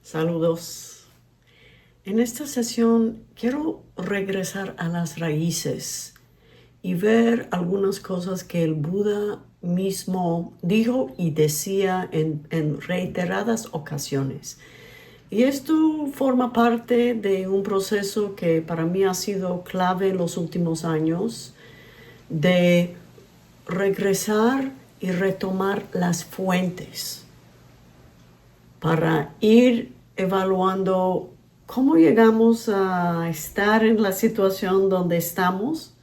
Saludos. En esta sesión quiero regresar a las raíces y ver algunas cosas que el Buda mismo dijo y decía en reiteradas ocasiones. Y esto forma parte de un proceso que para mí ha sido clave en los últimos años, de regresar y retomar las fuentes para ir evaluando cómo llegamos a estar en la situación donde estamos.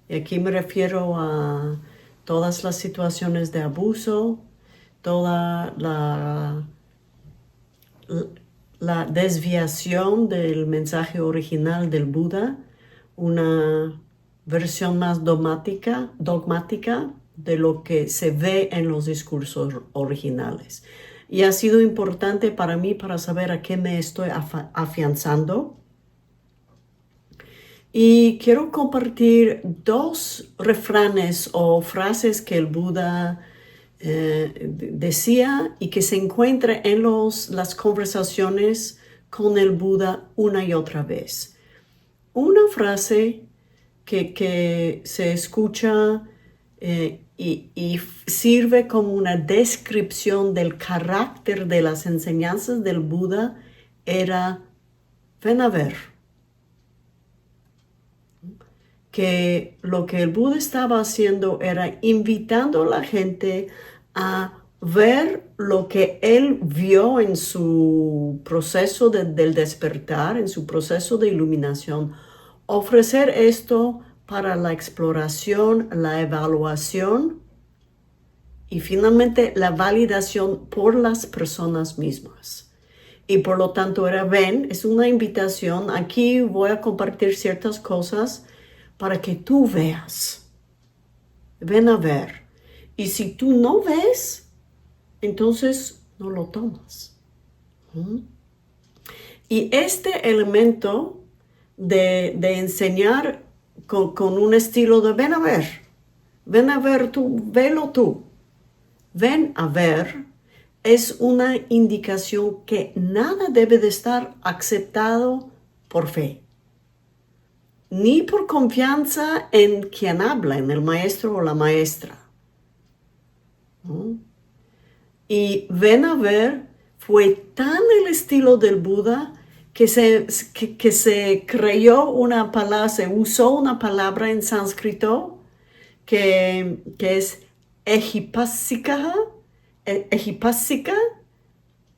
Y aquí me refiero a todas las situaciones de abuso, toda la desviación del mensaje original del Buda, una versión más dogmática de lo que se ve en los discursos originales. Y ha sido importante para mí para saber a qué me estoy afianzando. Y quiero compartir dos refranes o frases que el Buda decía y que se encuentra en las conversaciones con el Buda una y otra vez. Una frase que se escucha y sirve como una descripción del carácter de las enseñanzas del Buda era: ven a ver. Que lo que el Buda estaba haciendo era invitando a la gente a ver lo que él vio en su proceso del despertar, en su proceso de iluminación, ofrecer esto para la exploración, la evaluación y finalmente la validación por las personas mismas. Y por lo tanto es una invitación. Aquí voy a compartir ciertas cosas para que tú veas. Ven a ver. Y si tú no ves, entonces no lo tomas. Y este elemento de enseñar con un estilo de ven a ver tú, velo tú. Ven a ver es una indicación que nada debe de estar aceptado por fe, ni por confianza en quien habla, en el maestro o la maestra. Y ven a ver fue tan el estilo del Buda que se creyó una palabra, se usó una palabra en sánscrito que es ejipásica,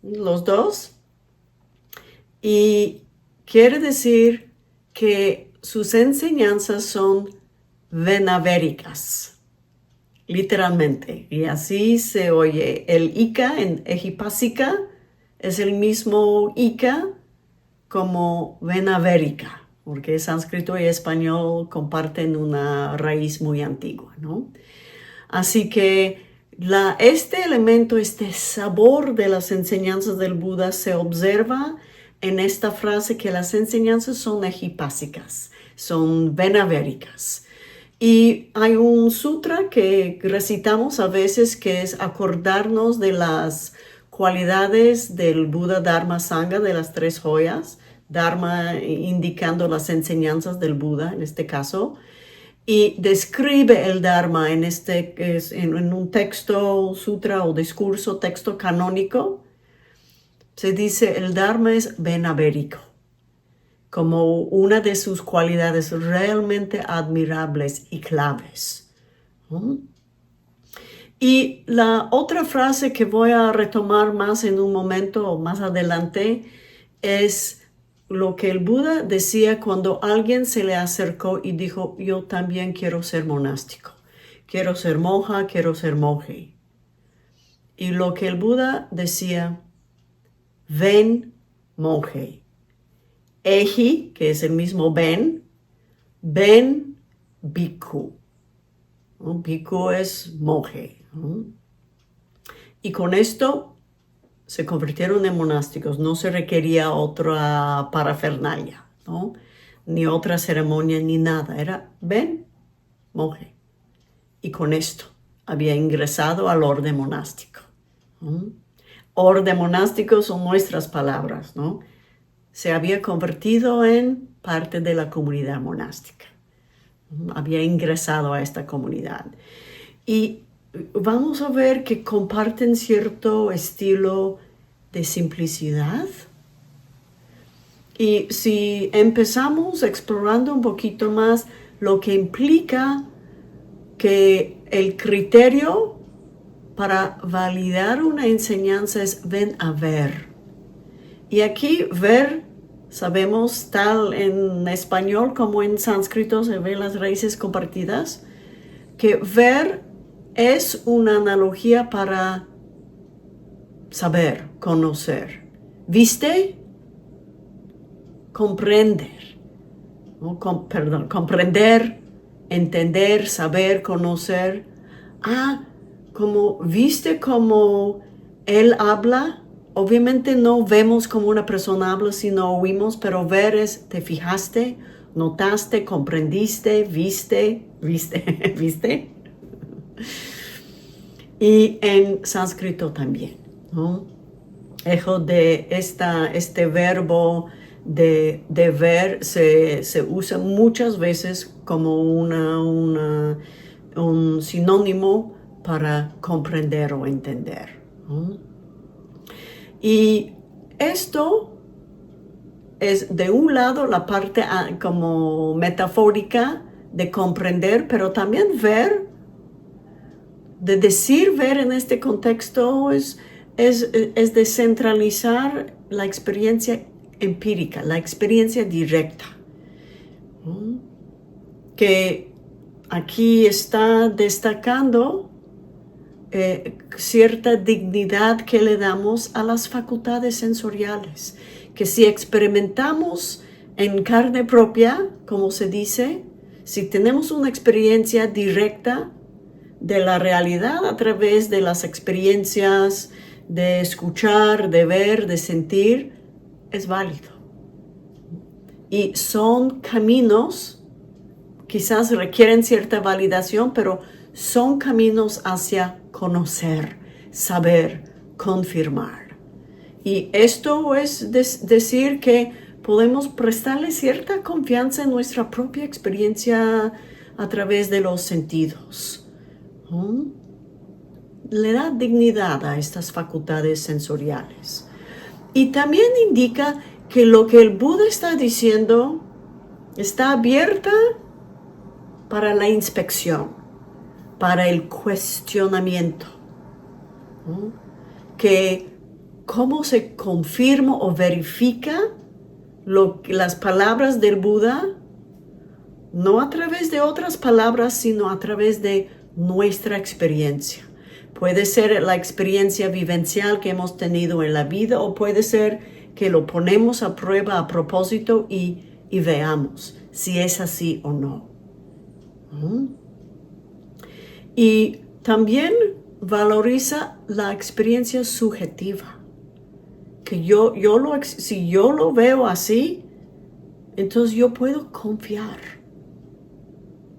los dos, y quiere decir que sus enseñanzas son venavéricas, literalmente, y así se oye. El Ika en ejipásica es el mismo Ika como venavérica, porque sánscrito y español comparten una raíz muy antigua, ¿no? Así que este elemento, este sabor de las enseñanzas del Buda se observa en esta frase, que las enseñanzas son ejipásicas, son venavéricas. Y hay un sutra que recitamos a veces que es acordarnos de las cualidades del Buda, Dharma, Sangha, de las tres joyas. Dharma indicando las enseñanzas del Buda en este caso. Y describe el Dharma en un texto, sutra o discurso, texto canónico. Se dice el Dharma es venavérico, como una de sus cualidades realmente admirables y claves. Y la otra frase que voy a retomar más en un momento o más adelante es lo que el Buda decía cuando alguien se le acercó y dijo: yo también quiero ser monástico, quiero ser monja, quiero ser monje. Y lo que el Buda decía: ven, monje. Eji, que es el mismo ven bhikkhu. Bhikkhu es monje. Y con esto se convirtieron en monásticos. No se requería otra parafernalia, ¿no? Ni otra ceremonia, ni nada. Era ven, monje. Y con esto había ingresado al orden monástico. orden monástico son nuestras palabras, ¿no? Se había convertido en parte de la comunidad monástica. Había ingresado a esta comunidad. Y vamos a ver que comparten cierto estilo de simplicidad. Y si empezamos explorando un poquito más lo que implica que el criterio para validar una enseñanza es ven a ver. Y aquí ver, sabemos, tal en español como en sánscrito se ven las raíces compartidas, que ver es una analogía para saber, conocer. ¿Viste? Comprender. ¿No? Comprender, entender, saber, conocer. Como viste como él habla. Obviamente no vemos como una persona habla, sino oímos, pero ver es, te fijaste, notaste, comprendiste, viste. Y en sánscrito también, ¿no? Ejo de este verbo de ver se usa muchas veces como un sinónimo para comprender o entender, ¿no? Y esto es de un lado la parte como metafórica de comprender, pero también ver, de decir ver en este contexto es descentralizar la experiencia empírica, la experiencia directa, ¿no? Que aquí está destacando cierta dignidad que le damos a las facultades sensoriales, que si experimentamos en carne propia, como se dice, si tenemos una experiencia directa de la realidad a través de las experiencias de escuchar, de ver, de sentir, es válido. Y son caminos, quizás requieren cierta validación, pero son caminos hacia conocer, saber, confirmar. Y esto es decir que podemos prestarle cierta confianza en nuestra propia experiencia a través de los sentidos. Le da dignidad a estas facultades sensoriales. Y también indica que lo que el Buda está diciendo está abierta para la inspección, para el cuestionamiento, ¿no? Que cómo se confirma o verifica las palabras del Buda, no a través de otras palabras, sino a través de nuestra experiencia. Puede ser la experiencia vivencial que hemos tenido en la vida, o puede ser que lo ponemos a prueba a propósito y veamos si es así o no. Y también valoriza la experiencia subjetiva. Que si yo lo veo así, entonces yo puedo confiar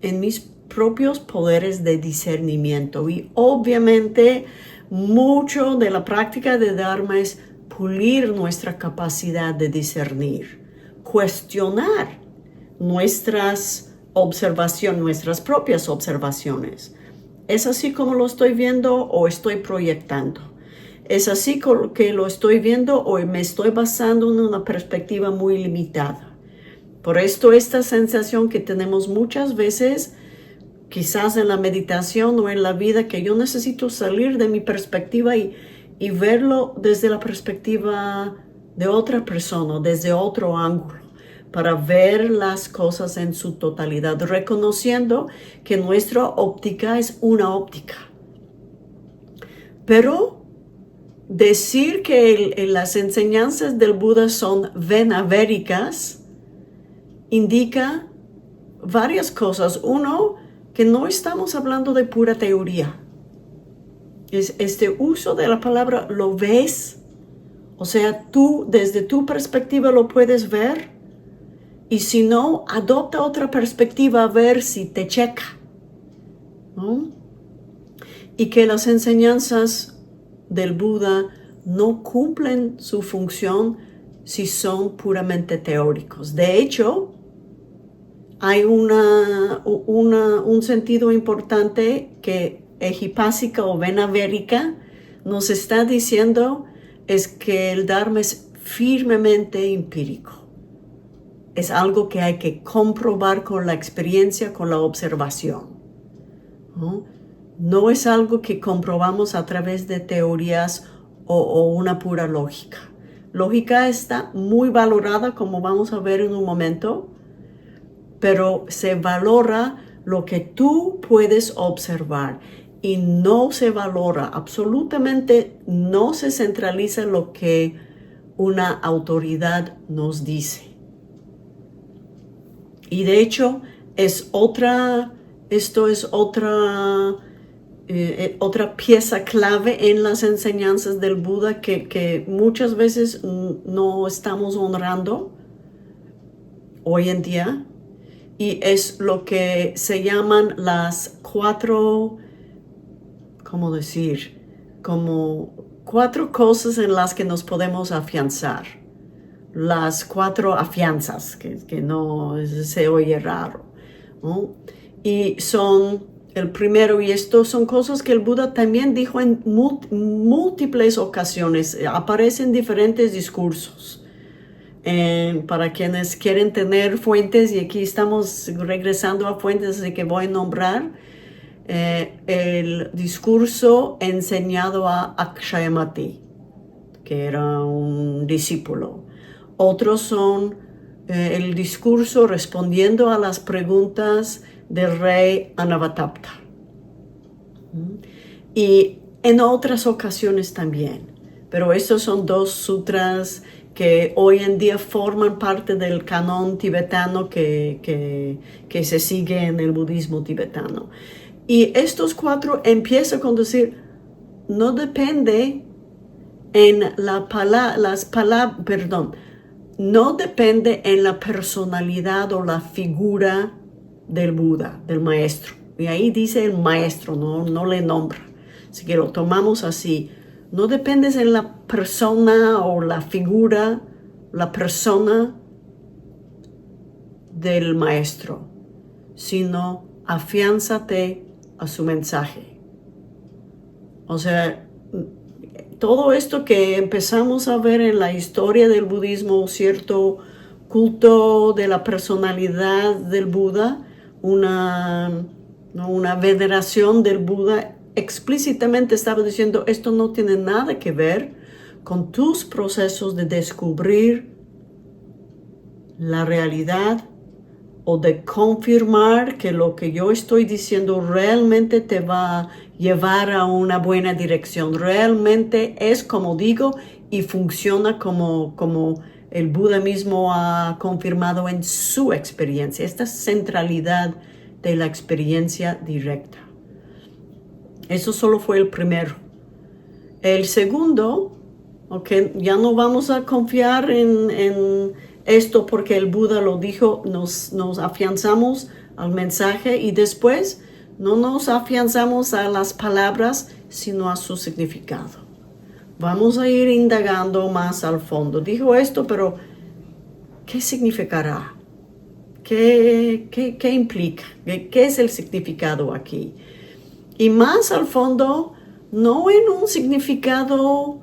en mis propios poderes de discernimiento. Y obviamente mucho de la práctica de Dharma es pulir nuestra capacidad de discernir, cuestionar nuestras propias observaciones. ¿Es así como lo estoy viendo o estoy proyectando? ¿Es así que lo estoy viendo o me estoy basando en una perspectiva muy limitada? Por esto esta sensación que tenemos muchas veces, quizás en la meditación o en la vida, que yo necesito salir de mi perspectiva y verlo desde la perspectiva de otra persona, desde otro ángulo, para ver las cosas en su totalidad, reconociendo que nuestra óptica es una óptica. Pero decir que las enseñanzas del Buda son venavéricas indica varias cosas. Uno, que no estamos hablando de pura teoría. Es este uso de la palabra lo ves, o sea, tú desde tu perspectiva lo puedes ver, y si no, adopta otra perspectiva a ver si te checa, ¿no? Y que las enseñanzas del Buda no cumplen su función si son puramente teóricos. De hecho, hay un sentido importante que Ejipásica o Vena Verica nos está diciendo es que el Dharma es firmemente empírico. Es algo que hay que comprobar con la experiencia, con la observación, ¿no? No es algo que comprobamos a través de teorías o una pura lógica. Lógica está muy valorada, como vamos a ver en un momento, pero se valora lo que tú puedes observar y no se valora, absolutamente no se centraliza lo que una autoridad nos dice. Y de hecho, esto es otra pieza clave en las enseñanzas del Buda que muchas veces no estamos honrando hoy en día. Y es lo que se llaman las 4, ¿cómo decir? Como 4 cosas en las que nos podemos afianzar. Las 4 afianzas, que no se oye raro, ¿no? Y son el primero, y esto son cosas que el Buda también dijo en múltiples ocasiones, aparecen en diferentes discursos. Para quienes quieren tener fuentes, y aquí estamos regresando a fuentes, así que voy a nombrar el discurso enseñado a Akshayamati, que era un discípulo. Otros son el discurso respondiendo a las preguntas del rey Anavatapta. Y en otras ocasiones también. Pero estos son 2 sutras que hoy en día forman parte del canon tibetano que se sigue en el budismo tibetano. Y estos 4 empiezan con decir, no depende no depende en la personalidad o la figura del Buda, del maestro. Y ahí dice el maestro, no le nombra. Así que lo tomamos así. No depende en la persona o la figura, la persona del maestro, sino afiánzate a su mensaje. O sea, todo esto que empezamos a ver en la historia del budismo, cierto culto de la personalidad del Buda, una veneración del Buda, explícitamente estaba diciendo, esto no tiene nada que ver con tus procesos de descubrir la realidad o de confirmar que lo que yo estoy diciendo realmente te va a llevar a una buena dirección. Realmente es como digo y funciona como el Buda mismo ha confirmado en su experiencia. Esta centralidad de la experiencia directa. Eso solo fue el primero. El segundo, okay, ya no vamos a confiar en esto porque el Buda lo dijo, nos afianzamos al mensaje y después no nos afianzamos a las palabras, sino a su significado. Vamos a ir indagando más al fondo. Dijo esto, pero ¿qué significará? ¿Qué implica? ¿Qué es el significado aquí? Y más al fondo, no en un significado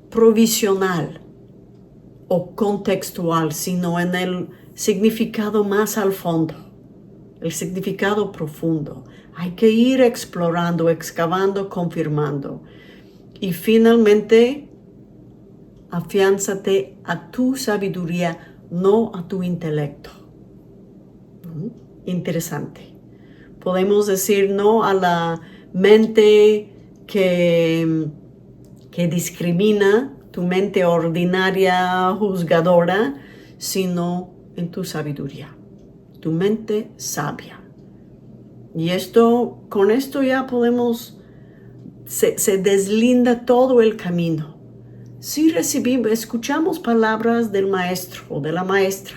provisional o contextual, sino en el significado más al fondo, el significado profundo. Hay que ir explorando, excavando, confirmando. Y finalmente, afiánzate a tu sabiduría, no a tu intelecto. Interesante. Podemos decir no a la mente que discrimina, tu mente ordinaria, juzgadora, sino en tu sabiduría, tu mente sabia. Y con esto ya se deslinda todo el camino. Si escuchamos palabras del maestro o de la maestra,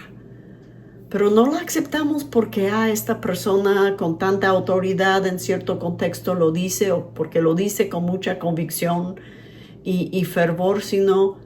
pero no la aceptamos porque esta persona con tanta autoridad en cierto contexto lo dice o porque lo dice con mucha convicción y fervor, sino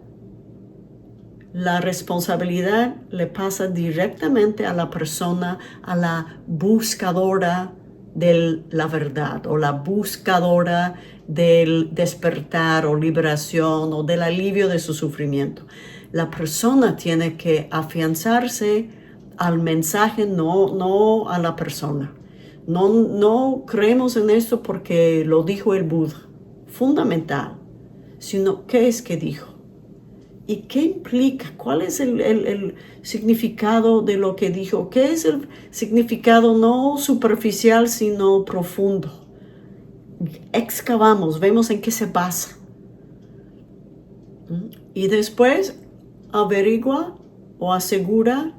la responsabilidad le pasa directamente a la persona, a la buscadora de la verdad o la buscadora del despertar o liberación o del alivio de su sufrimiento. La persona tiene que afianzarse al mensaje, no a la persona. No creemos en esto porque lo dijo el Buda, fundamental, sino qué es que dijo. ¿Y qué implica? ¿Cuál es el significado de lo que dijo? ¿Qué es el significado no superficial, sino profundo? Excavamos, vemos en qué se basa. Y después averigua o asegura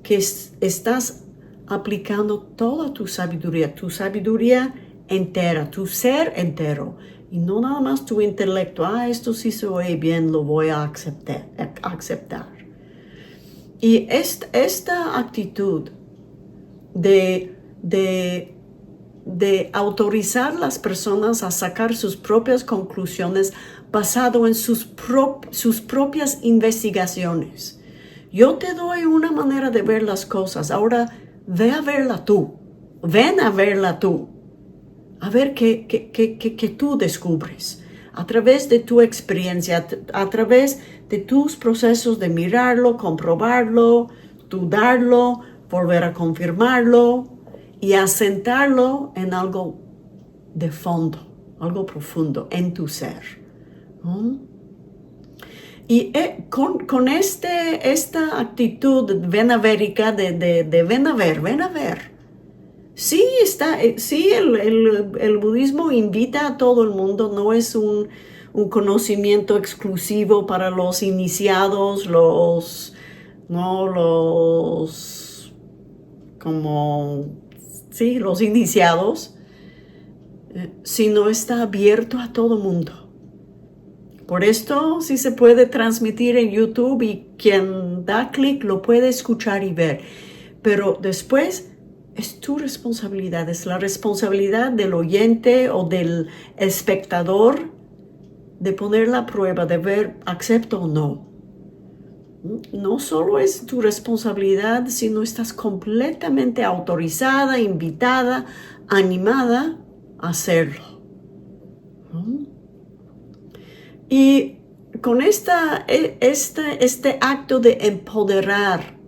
que estás aplicando toda tu sabiduría entera, tu ser entero. Y no nada más tu intelecto. Esto sí se oye bien, lo voy a aceptar. Y esta actitud de autorizar a las personas a sacar sus propias conclusiones basado en sus propias investigaciones. Yo te doy una manera de ver las cosas. Ahora, ve a verla tú. Ven a verla tú. A ver qué tú descubres a través de tu experiencia, a través de tus procesos de mirarlo, comprobarlo, dudarlo, volver a confirmarlo y asentarlo en algo de fondo, algo profundo en tu ser. Y con esta actitud venavérica de ven a ver. Sí, el budismo invita a todo el mundo, no es un conocimiento exclusivo para los iniciados, los iniciados, sino está abierto a todo mundo. Por esto sí se puede transmitir en YouTube y quien da clic lo puede escuchar y ver. Pero después es tu responsabilidad, es la responsabilidad del oyente o del espectador de poner la prueba, de ver, acepto o no. No solo es tu responsabilidad, sino estás completamente autorizada, invitada, animada a hacerlo. Y con este acto de empoderar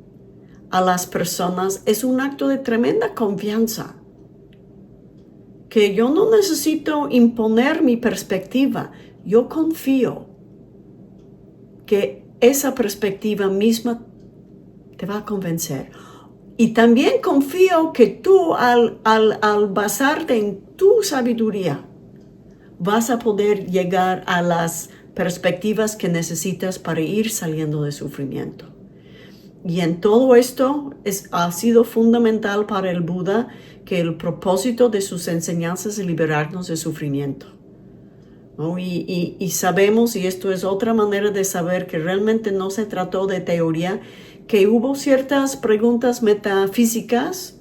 a las personas es un acto de tremenda confianza, que yo no necesito imponer mi perspectiva, yo confío que esa perspectiva misma te va a convencer. Y también confío que tú al basarte en tu sabiduría vas a poder llegar a las perspectivas que necesitas para ir saliendo de sufrimiento. Y en todo esto ha sido fundamental para el Buda que el propósito de sus enseñanzas es liberarnos de sufrimiento, ¿no? Y sabemos, y esto es otra manera de saber que realmente no se trató de teoría, que hubo ciertas preguntas metafísicas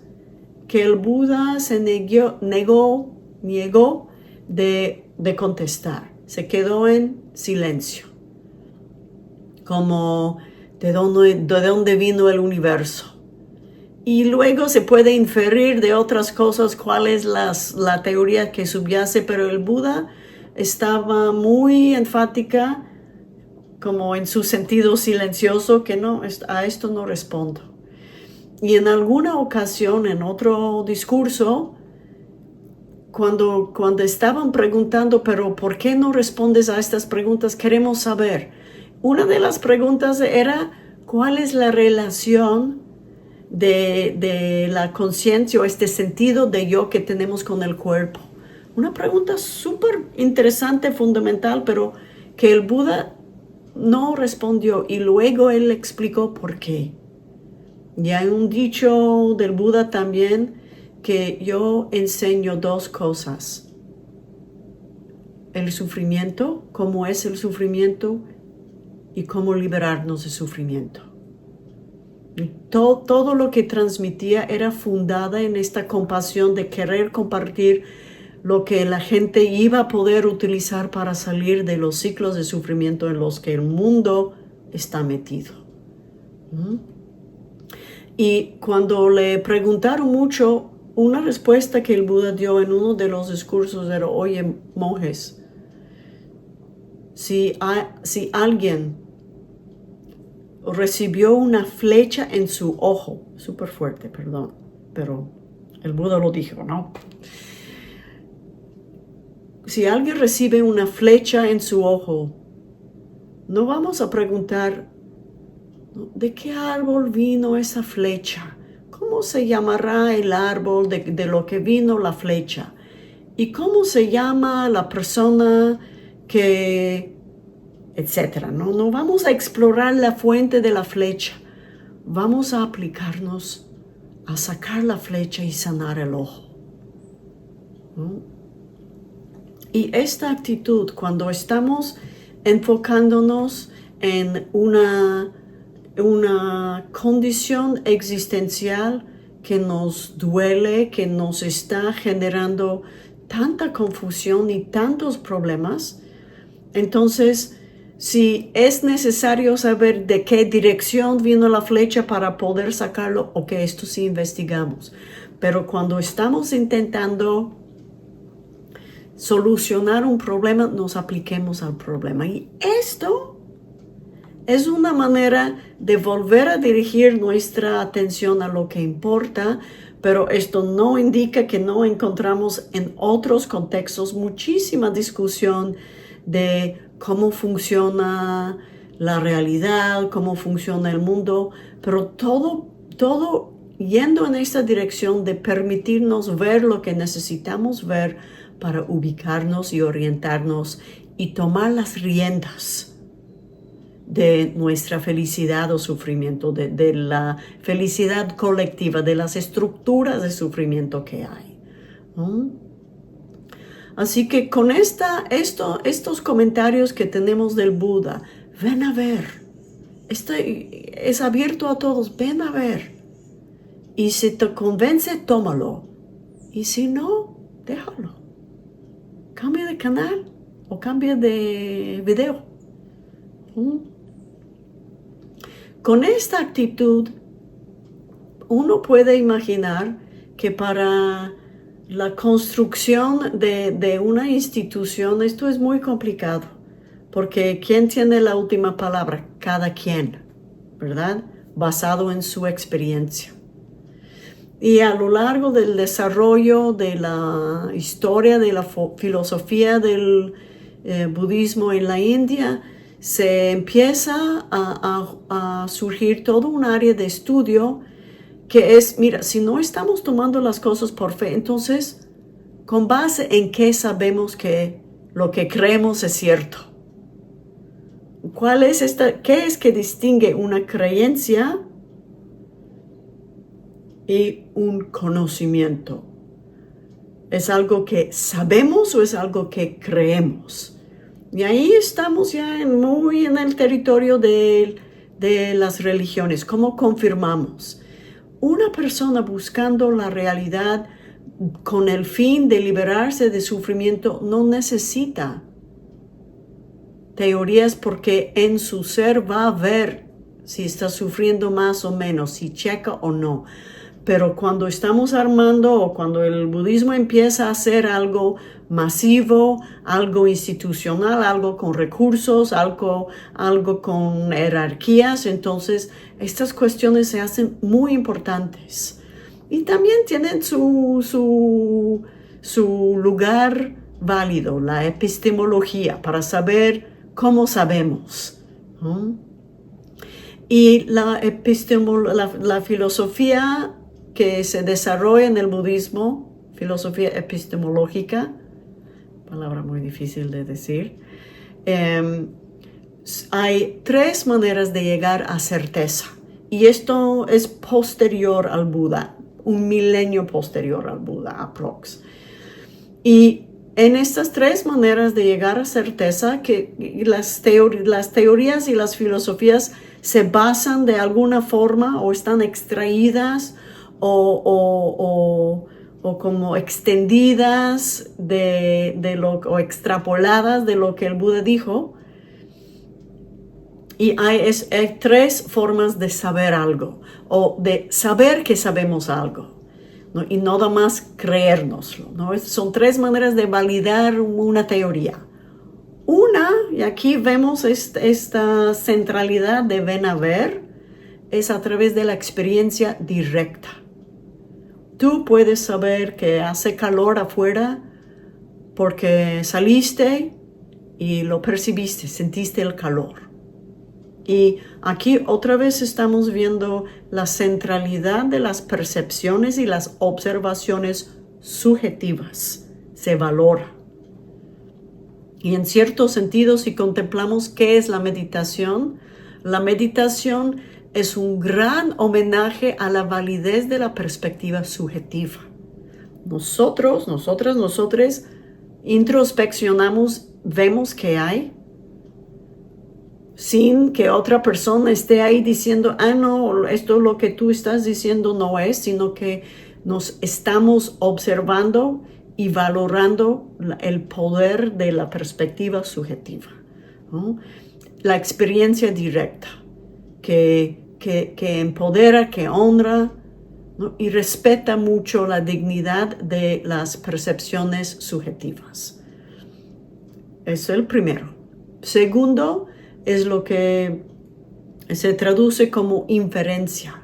que el Buda se negó de contestar. Se quedó en silencio, como de dónde vino el universo. Y luego se puede inferir de otras cosas cuál es la teoría que subyace, pero el Buda estaba muy enfática, como en su sentido silencioso, que no, a esto no respondo. Y en alguna ocasión, en otro discurso, cuando estaban preguntando, pero ¿por qué no respondes a estas preguntas? Queremos saber. Una de las preguntas era, ¿cuál es la relación de la conciencia o este sentido de yo que tenemos con el cuerpo? Una pregunta súper interesante, fundamental, pero que el Buda no respondió y luego él explicó por qué. Y hay un dicho del Buda también que yo enseño dos cosas: el sufrimiento, cómo es el sufrimiento y cómo liberarnos del sufrimiento. Y todo lo que transmitía era fundada en esta compasión de querer compartir lo que la gente iba a poder utilizar para salir de los ciclos de sufrimiento en los que el mundo está metido. Y cuando le preguntaron mucho, una respuesta que el Buda dio en uno de los discursos era: oye, monjes, si alguien recibió una flecha en su ojo, súper fuerte, perdón, pero el Buda lo dijo, ¿no? Si alguien recibe una flecha en su ojo, no vamos a preguntar: ¿de qué árbol vino esa flecha? ¿Cómo se llamará el árbol de lo que vino la flecha? ¿Y cómo se llama la persona que...? Etcétera. No vamos a explorar la fuente de la flecha. Vamos a aplicarnos a sacar la flecha y sanar el ojo. Y esta actitud, cuando estamos enfocándonos en una condición existencial que nos duele, que nos está generando tanta confusión y tantos problemas, entonces, si es necesario saber de qué dirección vino la flecha para poder sacarlo, ok, esto sí investigamos. Pero cuando estamos intentando solucionar un problema, nos apliquemos al problema. Y esto es una manera de volver a dirigir nuestra atención a lo que importa, pero esto no indica que no encontramos en otros contextos muchísima discusión de cómo funciona la realidad, cómo funciona el mundo, pero todo yendo en esta dirección de permitirnos ver lo que necesitamos ver para ubicarnos y orientarnos y tomar las riendas de nuestra felicidad o sufrimiento, de la felicidad colectiva, de las estructuras de sufrimiento que hay. Así que con estos comentarios que tenemos del Buda, ven a ver, es abierto a todos, ven a ver. Y si te convence, tómalo. Y si no, déjalo. Cambia de canal o cambia de video. Con esta actitud, uno puede imaginar que para la construcción de una institución, esto es muy complicado, porque ¿quién tiene la última palabra? Cada quien, ¿verdad? Basado en su experiencia. Y a lo largo del desarrollo de la historia de la filosofía del budismo en la India, se empieza a surgir todo un área de estudio que es, mira, si no estamos tomando las cosas por fe, entonces, ¿con base en qué sabemos que lo que creemos es cierto? ¿Qué es que distingue una creencia y un conocimiento? ¿Es algo que sabemos o es algo que creemos? Y ahí estamos ya muy en el territorio de las religiones. ¿Cómo confirmamos? Una persona buscando la realidad con el fin de liberarse de sufrimiento no necesita teorías, porque en su ser va a ver si está sufriendo más o menos, si checa o no. Pero cuando estamos armando o cuando el budismo empieza a hacer algo masivo, algo institucional, algo con recursos, algo con jerarquías, entonces estas cuestiones se hacen muy importantes. Y también tienen su lugar válido, la epistemología, para saber cómo sabemos. Y la filosofía que se desarrolla en el budismo, filosofía epistemológica, palabra muy difícil de decir, hay 3 maneras de llegar a certeza. Y esto es posterior al Buda, un milenio posterior al Buda, aprox. Y en estas 3 maneras de llegar a certeza, que las teorías y las filosofías se basan de alguna forma o están extraídas o o como extendidas o extrapoladas de lo que el Buda dijo. Y hay tres formas de saber algo, o de saber que sabemos algo, ¿no? Y no nada más creérnoslo, ¿no? Son tres maneras de validar una teoría. Una, y aquí vemos esta centralidad de ven a ver, es a través de la experiencia directa. Tú puedes saber que hace calor afuera porque saliste y lo percibiste, sentiste el calor. Y aquí otra vez estamos viendo la centralidad de las percepciones y las observaciones subjetivas. Se valora. Y en cierto sentido, si contemplamos qué es la meditación es un gran homenaje a la validez de la perspectiva subjetiva. Nosotros introspeccionamos, vemos qué hay, sin que otra persona esté ahí diciendo, no, esto lo que tú estás diciendo no es, sino que nos estamos observando y valorando el poder de la perspectiva subjetiva, ¿no? La experiencia directa que empodera, que honra, ¿no? Y respeta mucho la dignidad de las percepciones subjetivas. Eso es el primero. Segundo, es lo que se traduce como inferencia.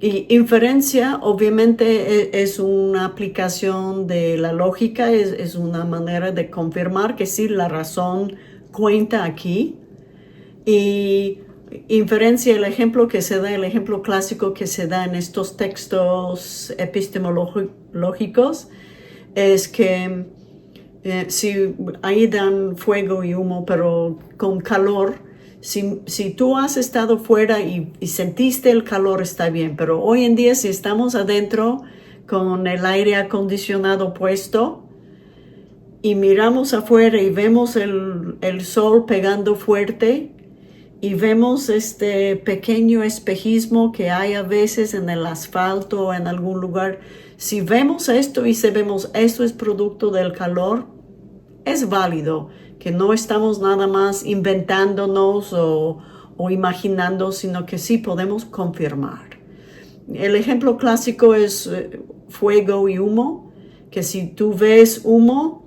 Y inferencia obviamente es una aplicación de la lógica, es una manera de confirmar que sí, la razón cuenta aquí. Y inferencia, el ejemplo clásico que se da en estos textos epistemológicos es que si ahí dan fuego y humo, pero con calor, si tú has estado fuera y sentiste el calor, está bien, pero hoy en día si estamos adentro con el aire acondicionado puesto y miramos afuera y vemos el sol pegando fuerte y vemos este pequeño espejismo que hay a veces en el asfalto o en algún lugar, si vemos esto y sabemos esto es producto del calor, es válido, que no estamos nada más inventándonos o imaginando, sino que sí podemos confirmar. El ejemplo clásico es fuego y humo, que si tú ves humo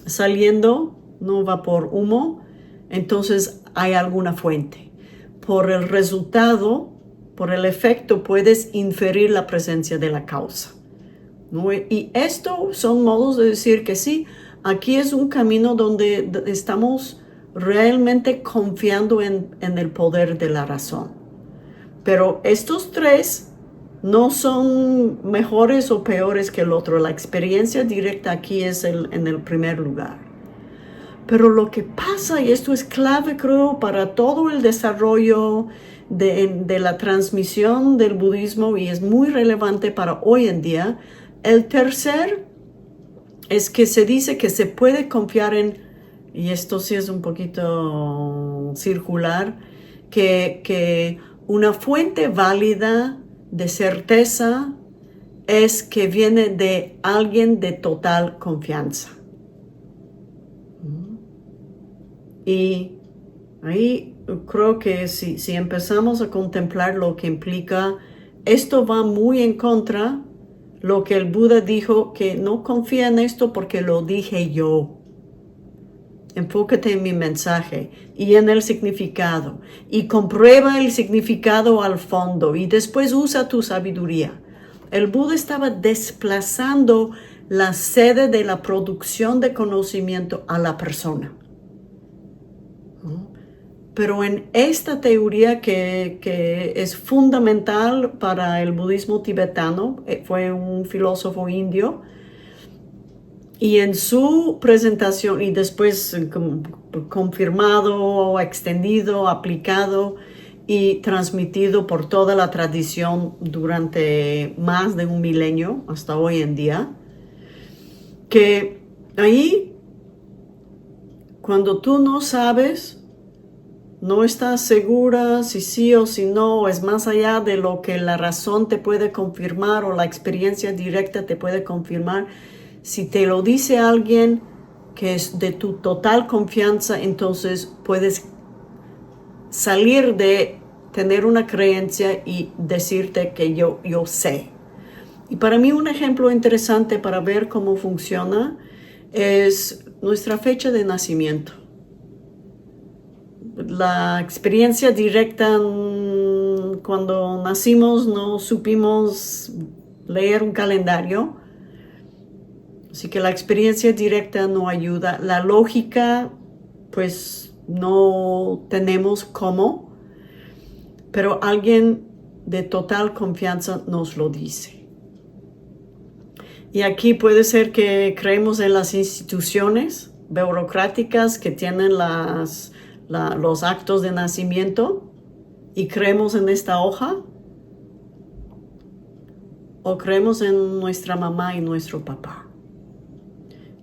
saliendo, no vapor, humo, entonces hay alguna fuente. Por el resultado, por el efecto, puedes inferir la presencia de la causa, ¿no? Y esto son modos de decir que sí, aquí es un camino donde estamos realmente confiando en el poder de la razón. Pero estos tres no son mejores o peores que el otro. La experiencia directa aquí es en el primer lugar. Pero lo que pasa, y esto es clave creo para todo el desarrollo de la transmisión del budismo y es muy relevante para hoy en día, el tercer es que se dice que se puede confiar en, y esto sí es un poquito circular, que una fuente válida de certeza es que viene de alguien de total confianza. Y ahí creo que si empezamos a contemplar lo que implica, esto va muy en contra lo que el Buda dijo, que no confía en esto porque lo dije yo. Enfócate en mi mensaje y en el significado y comprueba el significado al fondo y después usa tu sabiduría. El Buda estaba desplazando la sede de la producción de conocimiento a la persona. Pero en esta teoría que es fundamental para el budismo tibetano, fue un filósofo indio, y en su presentación y después confirmado, extendido, aplicado y transmitido por toda la tradición durante más de un milenio hasta hoy en día, que ahí, cuando tú no sabes, no estás segura si sí o si no, es más allá de lo que la razón te puede confirmar o la experiencia directa te puede confirmar. Si te lo dice alguien que es de tu total confianza, entonces puedes salir de tener una creencia y decirte que yo sé. Y para mí un ejemplo interesante para ver cómo funciona es nuestra fecha de nacimiento. La experiencia directa, cuando nacimos no supimos leer un calendario, así que la experiencia directa no ayuda. La lógica, pues no tenemos cómo, pero alguien de total confianza nos lo dice. Y aquí puede ser que creemos en las instituciones burocráticas que tienen los actos de nacimiento y creemos en esta hoja, o creemos en nuestra mamá y nuestro papá.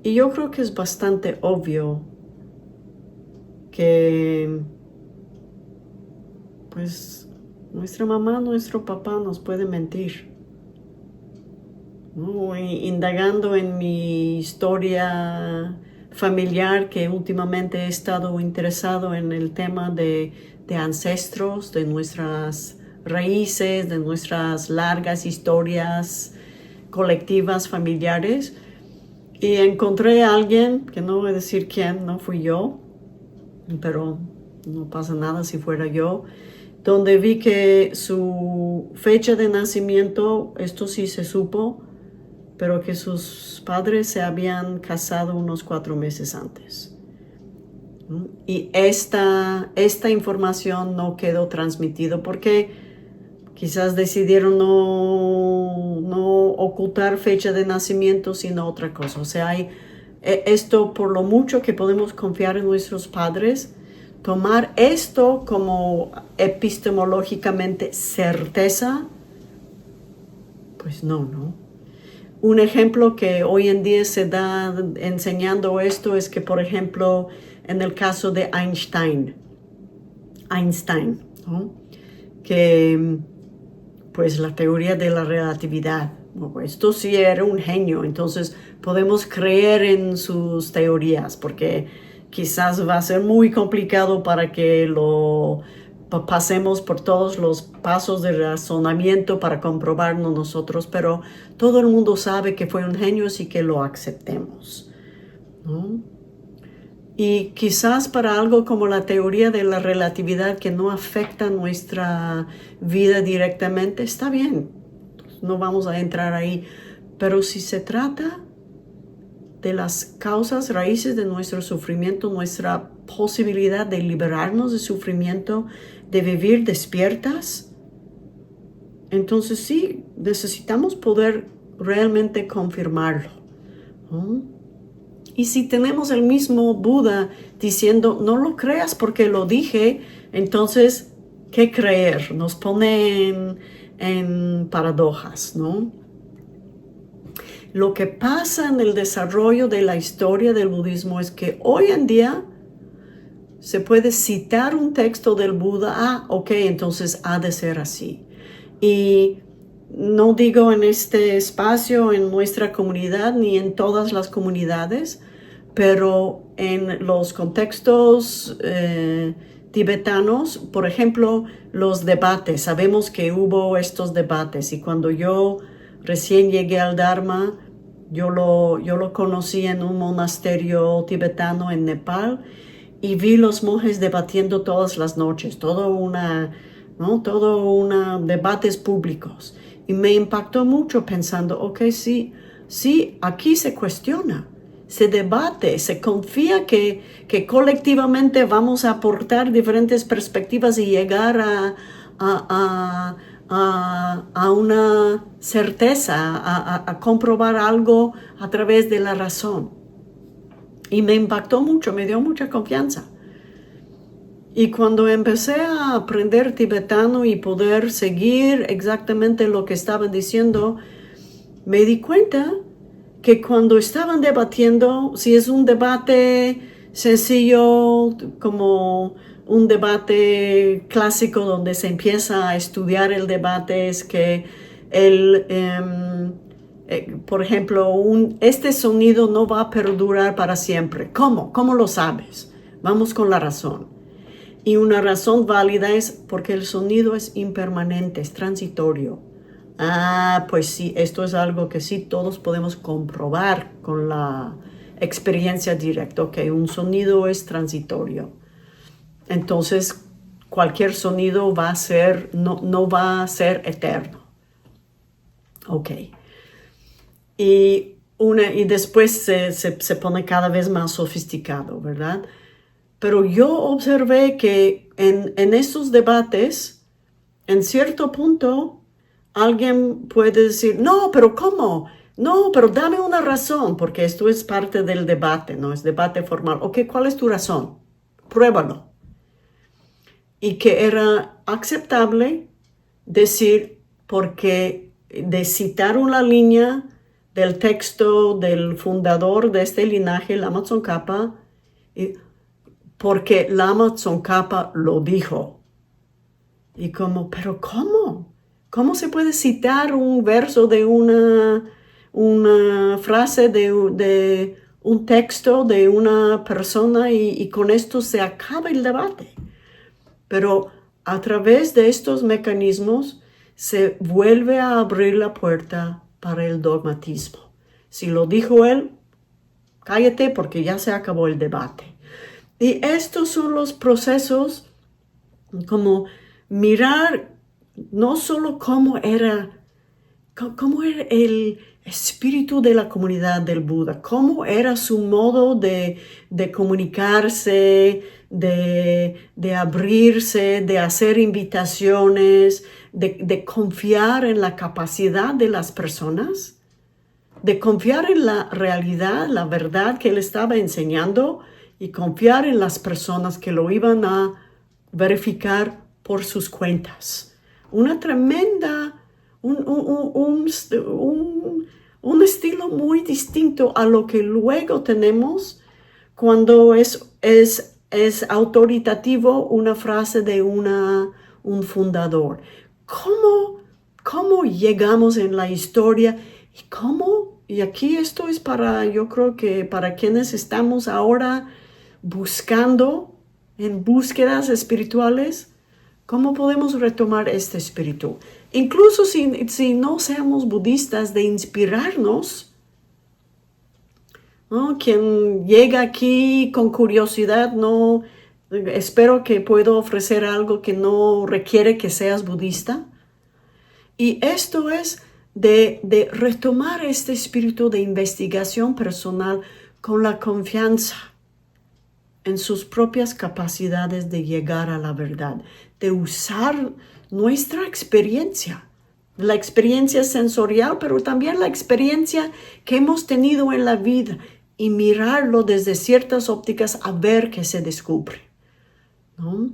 Y yo creo que es bastante obvio que pues nuestra mamá, nuestro papá nos puede mentir. ¿No? Indagando en mi historia familiar, que últimamente he estado interesado en el tema de ancestros, de nuestras raíces, de nuestras largas historias colectivas familiares, y encontré a alguien, que no voy a decir quién, no fui yo, pero no pasa nada si fuera yo, donde vi que su fecha de nacimiento, esto sí se supo, pero que sus padres se habían casado unos 4 meses antes. Y esta información no quedó transmitida porque quizás decidieron no ocultar fecha de nacimiento, sino otra cosa. O sea, esto, por lo mucho que podemos confiar en nuestros padres, tomar esto como epistemológicamente certeza, pues no. Un ejemplo que hoy en día se da enseñando esto es que, por ejemplo, en el caso de Einstein, ¿no? Que pues la teoría de la relatividad, esto sí era un genio, entonces podemos creer en sus teorías porque quizás va a ser muy complicado para que lo pasemos por todos los pasos de razonamiento para comprobarnos nosotros, pero todo el mundo sabe que fue un genio, así que lo aceptemos, ¿no? Y quizás para algo como la teoría de la relatividad, que no afecta nuestra vida directamente, está bien, no vamos a entrar ahí, pero si se trata de las causas raíces de nuestro sufrimiento, nuestra posibilidad de liberarnos de sufrimiento, de vivir despiertas, entonces sí, necesitamos poder realmente confirmarlo, ¿no? Y si tenemos el mismo Buda diciendo, no lo creas porque lo dije, entonces, ¿qué creer? Nos pone en paradojas, ¿no? Lo que pasa en el desarrollo de la historia del budismo es que hoy en día se puede citar un texto del Buda, ok, entonces ha de ser así. Y no digo en este espacio, en nuestra comunidad, ni en todas las comunidades, pero en los contextos tibetanos, por ejemplo, los debates, sabemos que hubo estos debates, y cuando yo recién llegué al Dharma, yo lo conocí en un monasterio tibetano en Nepal, y vi los monjes debatiendo todas las noches, todo una debates públicos. Y me impactó mucho pensando, ok, sí, aquí se cuestiona, se debate, se confía que colectivamente vamos a aportar diferentes perspectivas y llegar a una certeza, a comprobar algo a través de la razón. Y me impactó mucho, me dio mucha confianza. Y cuando empecé a aprender tibetano y poder seguir exactamente lo que estaban diciendo, me di cuenta que cuando estaban debatiendo, si es un debate sencillo como un debate clásico donde se empieza a estudiar el debate es que por ejemplo, este sonido no va a perdurar para siempre. ¿Cómo? ¿Cómo lo sabes? Vamos con la razón. Y una razón válida es porque el sonido es impermanente, es transitorio. Pues sí, esto es algo que sí todos podemos comprobar con la experiencia directa, que un sonido es transitorio. Entonces, cualquier sonido va a ser, no va a ser eterno. Ok. Y después se pone cada vez más sofisticado, ¿verdad? Pero yo observé que en estos debates, en cierto punto, alguien puede decir, no, pero ¿cómo? No, pero dame una razón, porque esto es parte del debate, ¿no? Es debate formal. Ok, ¿cuál es tu razón? Pruébalo. Y que era aceptable decir, porque de citar una línea del texto del fundador de este linaje, Lama Tsongkhapa, porque Lama Tsongkhapa lo dijo. Y como, ¿pero cómo? ¿Cómo se puede citar un verso de una frase de un texto de una persona y con esto se acaba el debate? Pero a través de estos mecanismos se vuelve a abrir la puerta para el dogmatismo. Si lo dijo él, cállate porque ya se acabó el debate. Y estos son los procesos como mirar no solo cómo era el espíritu de la comunidad del Buda, cómo era su modo de comunicarse, de abrirse, de hacer invitaciones, de confiar en la capacidad de las personas, de confiar en la realidad, la verdad que él estaba enseñando y confiar en las personas que lo iban a verificar por sus cuentas. Una tremenda, un estilo muy distinto a lo que luego tenemos cuando es autoritativo una frase de un fundador. ¿Cómo llegamos en la historia? Y aquí esto es yo creo que para quienes estamos ahora buscando en búsquedas espirituales, ¿cómo podemos retomar este espíritu? Incluso si no seamos budistas, de inspirarnos, ¿no? Quien llega aquí con curiosidad, no, espero que puedo ofrecer algo que no requiere que seas budista. Y esto es de retomar este espíritu de investigación personal con la confianza en sus propias capacidades de llegar a la verdad, de usar nuestra experiencia, la experiencia sensorial, pero también la experiencia que hemos tenido en la vida y mirarlo desde ciertas ópticas a ver qué se descubre, ¿no?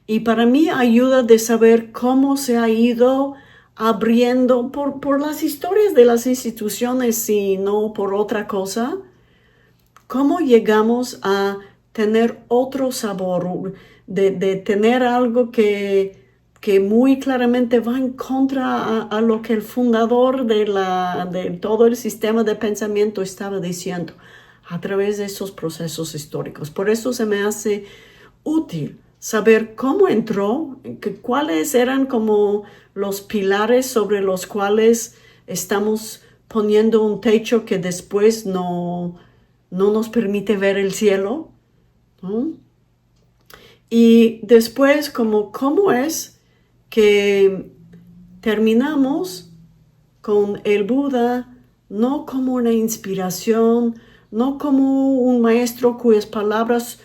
Y para mí ayuda de saber cómo se ha ido abriendo por las historias de las instituciones y no por otra cosa. ¿Cómo llegamos a tener otro sabor, de tener algo que muy claramente va en contra a lo que el fundador de todo el sistema de pensamiento estaba diciendo a través de esos procesos históricos? Por eso se me hace útil saber cómo entró, cuáles eran como los pilares sobre los cuales estamos poniendo un techo que después no nos permite ver el cielo, ¿no? Y después, cómo es que terminamos con el Buda no como una inspiración, no como un maestro cuyas palabras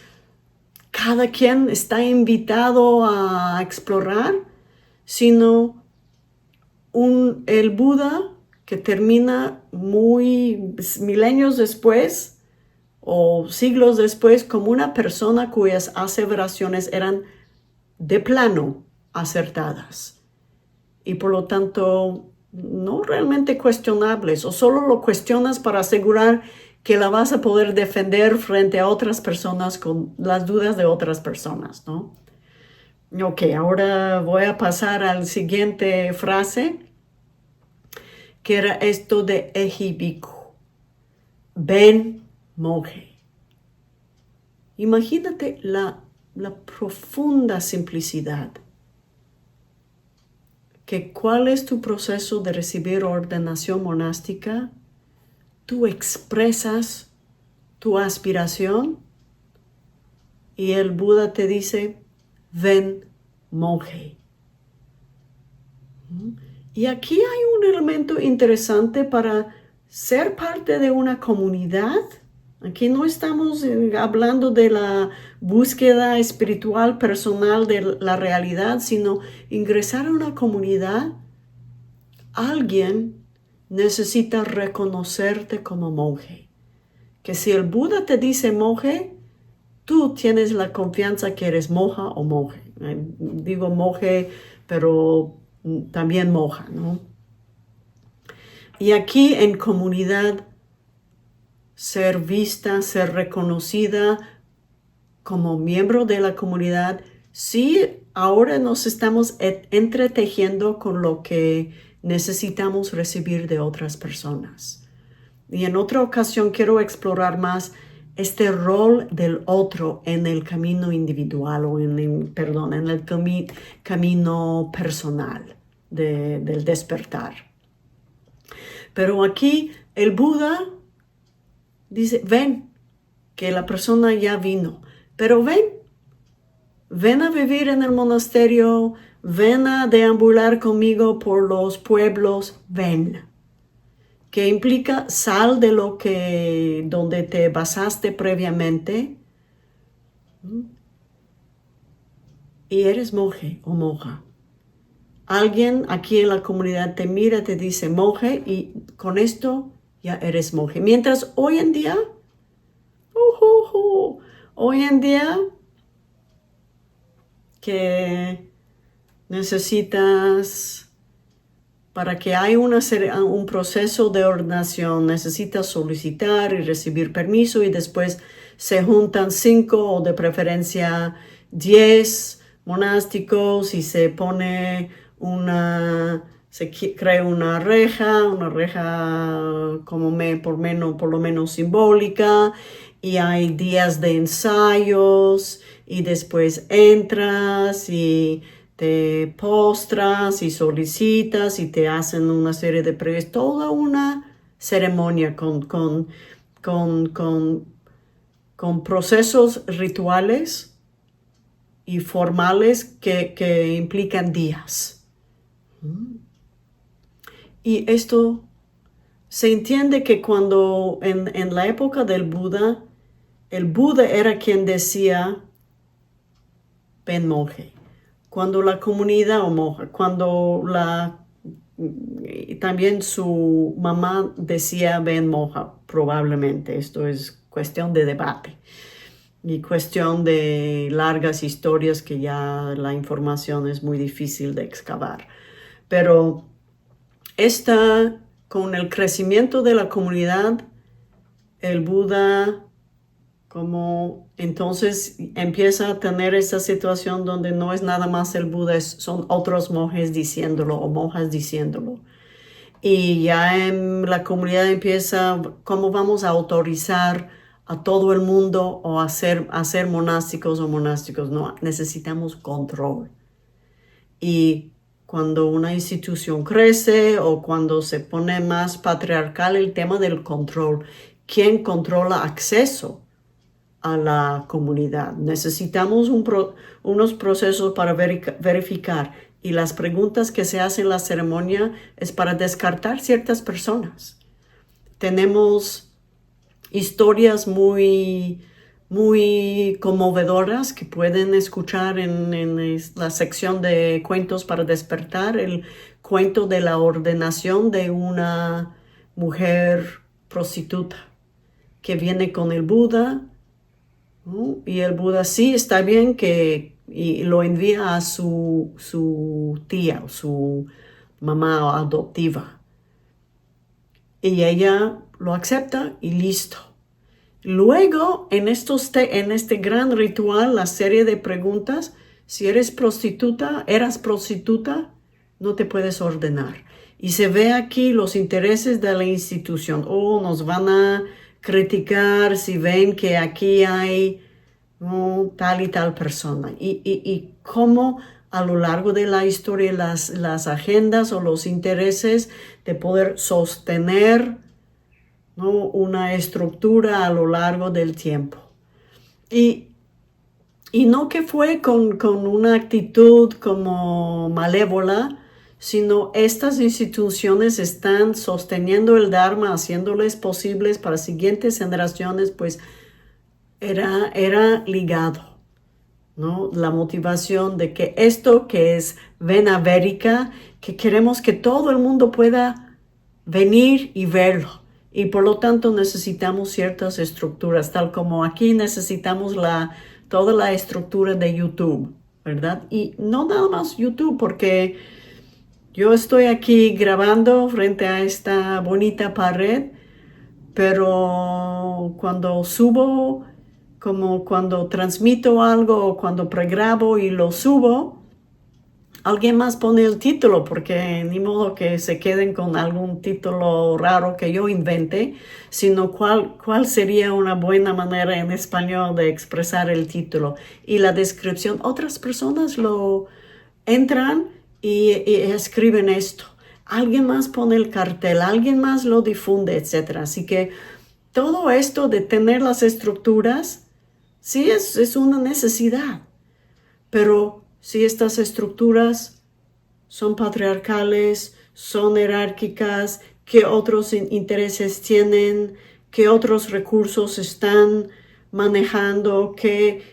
cada quien está invitado a explorar, sino el Buda que termina milenios después o siglos después como una persona cuyas aseveraciones eran de plano acertadas y por lo tanto no realmente cuestionables, o solo lo cuestionas para asegurar que la vas a poder defender frente a otras personas con las dudas de otras personas, ¿no? Ok, ahora voy a pasar a la siguiente frase, que era esto de Ejibiku. Ven, monje. Imagínate la profunda simplicidad. Que ¿cuál es tu proceso de recibir ordenación monástica? Tú expresas tu aspiración y el Buda te dice, ven, monje. Y aquí hay un elemento interesante para ser parte de una comunidad. Aquí no estamos hablando de la búsqueda espiritual personal de la realidad, sino ingresar a una comunidad. Alguien necesita reconocerte como monje. Que si el Buda te dice monje, tú tienes la confianza que eres monja o monje. Digo monje, pero también monja, ¿no? Y aquí en comunidad, ser vista, ser reconocida como miembro de la comunidad, sí, ahora nos estamos entretejiendo con lo que necesitamos recibir de otras personas. Y en otra ocasión quiero explorar más este rol del otro en el camino individual o en el camino personal del despertar. Pero aquí el Buda dice, ven, que la persona ya vino, pero ven a vivir en el monasterio, ven a deambular conmigo por los pueblos, ven. Que implica sal de donde te basaste previamente y eres monje o monja. Alguien aquí en la comunidad te mira, te dice monje y con esto ya eres monje. Mientras hoy en día, que necesitas, para que haya un proceso de ordenación, necesitas solicitar y recibir permiso y después se juntan 5 o de preferencia 10 monásticos y se pone se crea una reja por lo menos simbólica y hay días de ensayos y después entras y te postras y solicitas y te hacen una serie de preguntas, toda una ceremonia con procesos rituales y formales que implican días. Y esto se entiende que cuando en la época del Buda, el Buda era quien decía, ven monje. Cuando la comunidad o monja, también su mamá decía ven monja, probablemente. Esto es cuestión de debate y cuestión de largas historias que ya la información es muy difícil de excavar. Pero con el crecimiento de la comunidad, el Buda entonces empieza a tener esa situación donde no es nada más el Buda, son otros monjes diciéndolo o monjas diciéndolo. Y ya en la comunidad empieza, ¿cómo vamos a autorizar a todo el mundo o a ser monásticos o monásticos? No, necesitamos control. Y cuando una institución crece o cuando se pone más patriarcal el tema del control, ¿quién controla acceso a la comunidad? Necesitamos unos procesos para verificar y las preguntas que se hacen en la ceremonia es para descartar ciertas personas. Tenemos historias muy conmovedoras que pueden escuchar en la sección de cuentos para despertar, el cuento de la ordenación de una mujer prostituta que viene con el Buda, ¿no? Y el Buda sí está bien y lo envía a su tía o su mamá adoptiva y ella lo acepta y listo. Luego, en este gran ritual, la serie de preguntas, si eras prostituta, no te puedes ordenar. Y se ve aquí los intereses de la institución. Nos van a criticar si ven que aquí hay tal y tal persona. Y cómo a lo largo de la historia las agendas o los intereses de poder sostener, ¿no?, una estructura a lo largo del tiempo. Y no que fue con una actitud como malévola, sino estas instituciones están sosteniendo el Dharma, haciéndoles posibles para siguientes generaciones, pues era ligado, ¿no? La motivación de que esto que es Vena Verica, que queremos que todo el mundo pueda venir y verlo. Y por lo tanto necesitamos ciertas estructuras, tal como aquí necesitamos toda la estructura de YouTube, ¿verdad? Y no nada más YouTube, porque yo estoy aquí grabando frente a esta bonita pared, pero cuando subo, como cuando transmito algo o cuando pregrabo y lo subo, alguien más pone el título, porque ni modo que se queden con algún título raro que yo invente, sino cuál sería una buena manera en español de expresar el título. Y la descripción, otras personas lo entran y escriben esto. Alguien más pone el cartel, alguien más lo difunde, etc. Así que todo esto de tener las estructuras, sí es una necesidad, pero si estas estructuras son patriarcales, son jerárquicas, qué otros intereses tienen, qué otros recursos están manejando, qué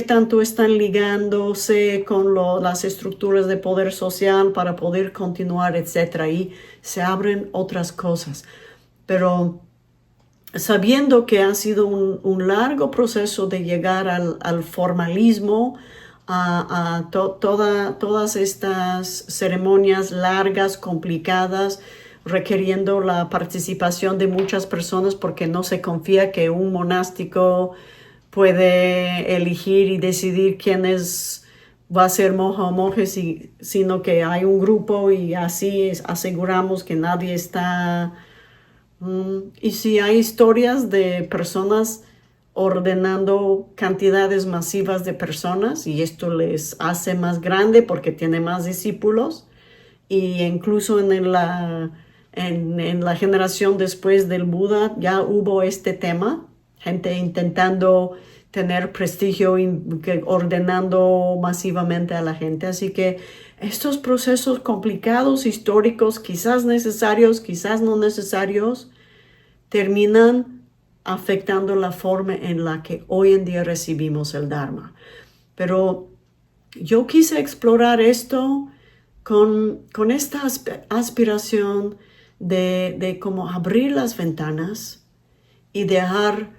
tanto están ligándose con las estructuras de poder social para poder continuar, etc. Y se abren otras cosas. Pero sabiendo que ha sido un largo proceso de llegar al formalismo, todas estas ceremonias largas, complicadas, requiriendo la participación de muchas personas, porque no se confía que un monástico puede elegir y decidir quién va a ser monja o monje, sino que hay un grupo y así aseguramos que nadie está. Y si hay historias de personas ordenando cantidades masivas de personas y esto les hace más grande porque tiene más discípulos, y incluso en la generación después del Buda ya hubo este tema, gente intentando tener prestigio ordenando masivamente a la gente. Así que estos procesos complicados, históricos, quizás necesarios, quizás no necesarios, terminan afectando la forma en la que hoy en día recibimos el Dharma. Pero yo quise explorar esto con esta aspiración de cómo abrir las ventanas y dejar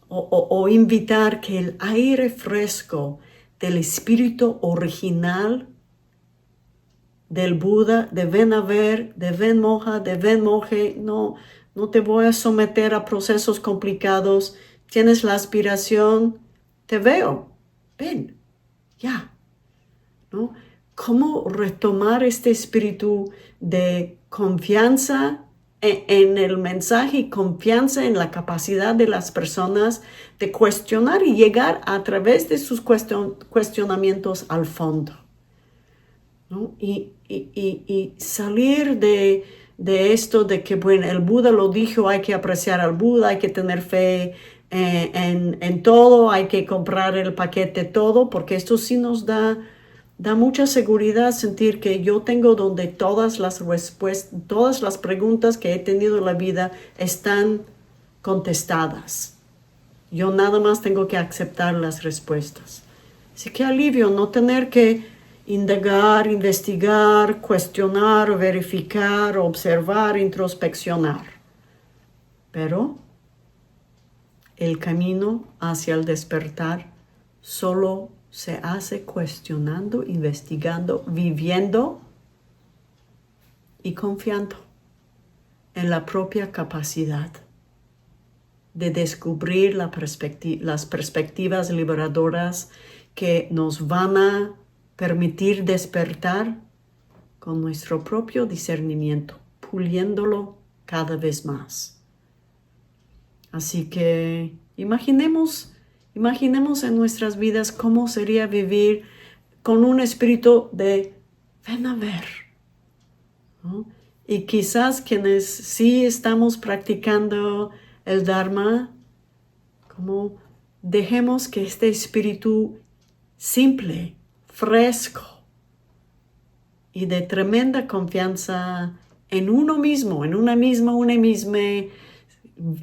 o invitar que el aire fresco del espíritu original del Buda, de ven a ver, de ven monja, de ven monje, no te voy a someter a procesos complicados, tienes la aspiración, te veo, ven, ya, ¿no? ¿Cómo retomar este espíritu de confianza en el mensaje y confianza en la capacidad de las personas de cuestionar y llegar a través de sus cuestionamientos al fondo, ¿no? Y salir de esto de que, bueno, el Buda lo dijo, hay que apreciar al Buda, hay que tener fe en todo, hay que comprar el paquete todo, porque esto sí nos da mucha seguridad sentir que yo tengo donde todas las respuestas, todas las preguntas que he tenido en la vida están contestadas. Yo nada más tengo que aceptar las respuestas. Así que alivio no tener que indagar, investigar, cuestionar, verificar, observar, introspeccionar. Pero el camino hacia el despertar solo se hace cuestionando, investigando, viviendo y confiando en la propia capacidad de descubrir las perspectivas liberadoras que nos van a permitir despertar con nuestro propio discernimiento, puliéndolo cada vez más. Así que imaginemos en nuestras vidas cómo sería vivir con un espíritu de ven a ver, ¿no? Y quizás quienes sí estamos practicando el Dharma, como dejemos que este espíritu simple, fresco y de tremenda confianza en uno mismo, en una misma,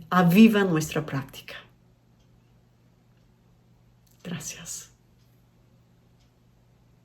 aviva nuestra práctica. Gracias.